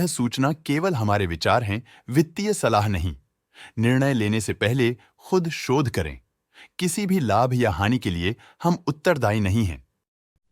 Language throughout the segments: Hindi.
सूचना केवल हमारे विचार हैं, वित्तीय सलाह नहीं। निर्णय लेने से पहले खुद शोध करें। किसी भी लाभ या हानि के लिए हम उत्तरदायी नहीं हैं।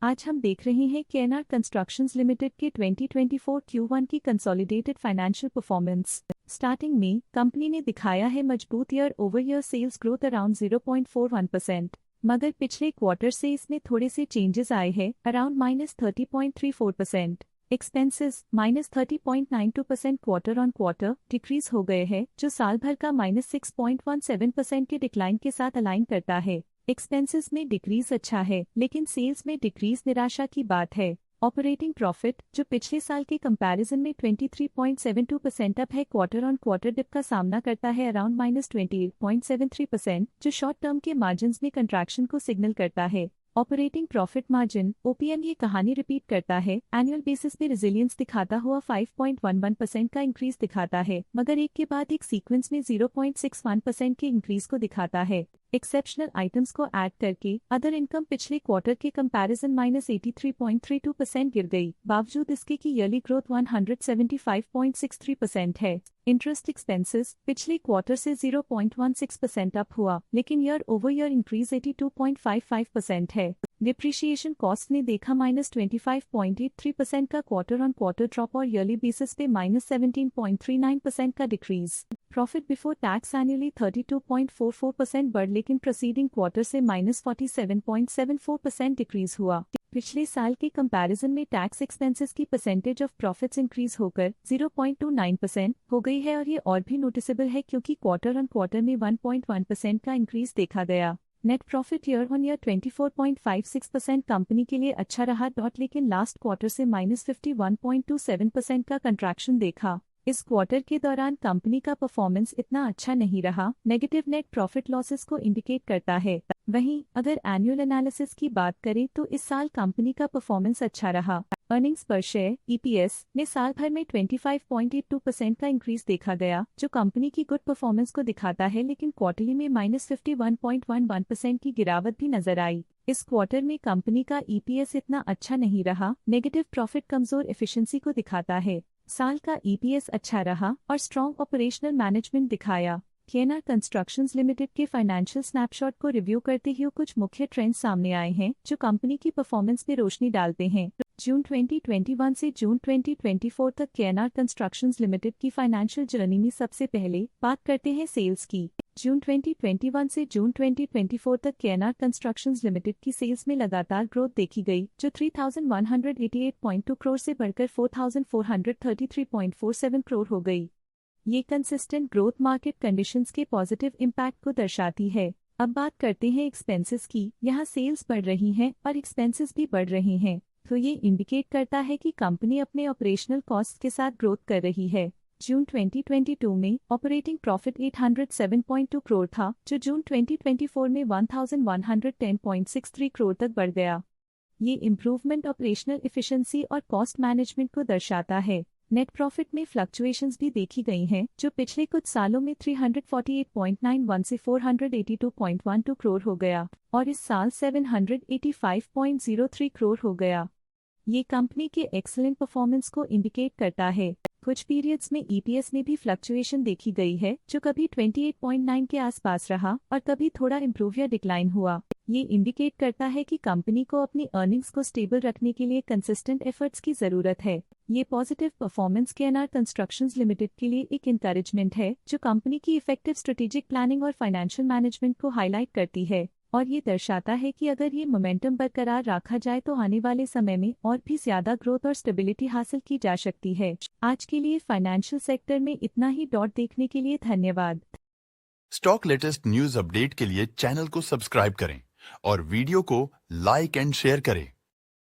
आज हम देख रहे हैं केएनआर कंस्ट्रक्शंस लिमिटेड के 2024 Q1 की कंसोलिडेटेड फाइनेंशियल परफॉर्मेंस। स्टार्टिंग में कंपनी ने दिखाया है मजबूत year over year sales growth around 0.41%, मगर पिछले क्वार्टर से इसमें थोड़े से चेंजेस आए हैं around -30.34%। Expenses -30.92% quarter on quarter decrease हो गए हैं, जो साल भर का -6.17% के डिक्लाइन के साथ अलाइन करता है। एक्सपेंसेस में डिक्रीज अच्छा है, लेकिन सेल्स में डिक्रीज निराशा की बात है। ऑपरेटिंग प्रॉफिट, जो पिछले साल के कंपैरिजन में 23.72% अप है, क्वार्टर ऑन क्वार्टर डिप का सामना करता है अराउंड -28.73%, जो शॉर्ट टर्म के मार्जिन्स में कंट्रैक्शन को सिग्नल करता है। ऑपरेटिंग प्रॉफिट मार्जिन OPM ये कहानी रिपीट करता है, एनुअल बेसिस में रेजिलियंस दिखाता हुआ 5.11% का इंक्रीज दिखाता है, मगर एक के बाद एक सीक्वेंस में 0.61% के इंक्रीज को दिखाता है। एक्सेप्शनल आइटम्स को ऐड करके अदर इनकम पिछले क्वार्टर के कंपैरिजन -83.32% गिर गई, बावजूद इसके की ईयरली ग्रोथ 175.63% है। इंटरेस्ट एक्सपेंसेस पिछले क्वार्टर से 0.16% अप हुआ, लेकिन ईयर ओवर ईयर इंक्रीज 82.55% है। डिप्रिशिएशन कॉस्ट ने देखा -25.83% का क्वार्टर ऑन क्वार्टर ड्रॉप और ईयरली बेसिस पे -17.39% का decrease. Profit before tax annually 32.44% बढ़, लेकिन प्रोसीडिंग क्वार्टर से -47.74% डिक्रीज हुआ। पिछले साल के कंपैरिजन में टैक्स एक्सपेंसेस की परसेंटेज ऑफ प्रॉफिट्स इंक्रीज होकर 0.29% हो गई है, और ये और भी नोटिसेबल है क्योंकि क्वार्टर ऑन क्वार्टर में 1.1% का इंक्रीज देखा गया। Net profit year on year 24.56% company के लिए अच्छा रहा, लेकिन लास्ट क्वार्टर से -51.27% का कंट्रैक्शन देखा। इस क्वार्टर के दौरान कंपनी का परफॉर्मेंस इतना अच्छा नहीं रहा, नेगेटिव नेट प्रॉफिट लॉसेस को इंडिकेट करता है। वहीं अगर एनुअल एनालिसिस की बात करें तो इस साल कंपनी का परफॉर्मेंस अच्छा रहा। अर्निंग्स पर शेयर EPS में साल भर में 25.82% का इंक्रीज देखा गया, जो कंपनी की गुड परफॉर्मेंस को दिखाता है, लेकिन क्वार्टरली में -51.11% की गिरावट भी नजर आई। इस क्वार्टर में कंपनी का EPS इतना अच्छा नहीं रहा, नेगेटिव प्रॉफिट कमजोर एफिशिएंसी को दिखाता है। साल का EPS अच्छा रहा और स्ट्रॉन्ग ऑपरेशनल मैनेजमेंट दिखाया। केएनआर कंस्ट्रक्शंस लिमिटेड के फाइनेंशियल स्नैपशॉट को रिव्यू करते हुए कुछ मुख्य ट्रेंड्स सामने आए हैं, जो कंपनी की परफॉर्मेंस में रोशनी डालते हैं। जून 2021 से जून 2024 तक केएनआर कंस्ट्रक्शंस लिमिटेड की फाइनेंशियल जर्नी में सबसे पहले बात करते हैं सेल्स की। जून 2021 से जून 2024 तक केएनआर कंस्ट्रक्शंस लिमिटेड की सेल्स में लगातार ग्रोथ देखी गई, जो 3188.2 करोड़ से बढ़कर 4433.47 करोड़ हो गई। ये कंसिस्टेंट ग्रोथ मार्केट कंडीशंस के पॉजिटिव इम्पैक्ट को दर्शाती है। अब बात करते हैं एक्सपेंसेस की। यहाँ सेल्स बढ़ रही हैं और एक्सपेंसेस भी बढ़ रहे हैं, तो ये इंडिकेट करता है कि कंपनी अपने ऑपरेशनल कॉस्ट के साथ ग्रोथ कर रही है। जून 2022 में ऑपरेटिंग प्रॉफिट 807.2 करोड़ था, जो जून 2024 में 1110.63 करोड़ तक बढ़ गया। ये इम्प्रूवमेंट ऑपरेशनल एफिशिएंसी और कॉस्ट मैनेजमेंट को दर्शाता है। नेट प्रॉफिट में फ्लक्चुएशंस भी देखी गई हैं, जो पिछले कुछ सालों में 348.91 से 482.12 करोड़ हो गया और इस साल 785.03 करोड़ हो गया। ये कंपनी के एक्सीलेंट परफॉर्मेंस को इंडिकेट करता है। कुछ पीरियड्स में EPS में भी फ्लक्चुएशन देखी गई है, जो कभी 28.9 के आसपास रहा और कभी थोड़ा इम्प्रूव या डिक्लाइन हुआ। ये इंडिकेट करता है कि कंपनी को अपनी अर्निंग्स को स्टेबल रखने के लिए कंसिस्टेंट एफर्ट्स की जरूरत है। ये positive performance KNR constructions limited के लिए एक इंकरेजमेंट है, जो कंपनी की इफेक्टिव स्ट्रेटेजिक प्लानिंग और फाइनेंशियल मैनेजमेंट को हाईलाइट करती है, और ये दर्शाता है कि अगर ये मोमेंटम बरकरार रखा जाए तो आने वाले समय में और भी ज्यादा ग्रोथ और स्टेबिलिटी हासिल की जा सकती है। आज के लिए फाइनेंशियल सेक्टर में इतना ही। देखने के लिए धन्यवाद। स्टॉक लेटेस्ट न्यूज अपडेट के लिए चैनल को सब्सक्राइब करें और वीडियो को लाइक एंड शेयर करें।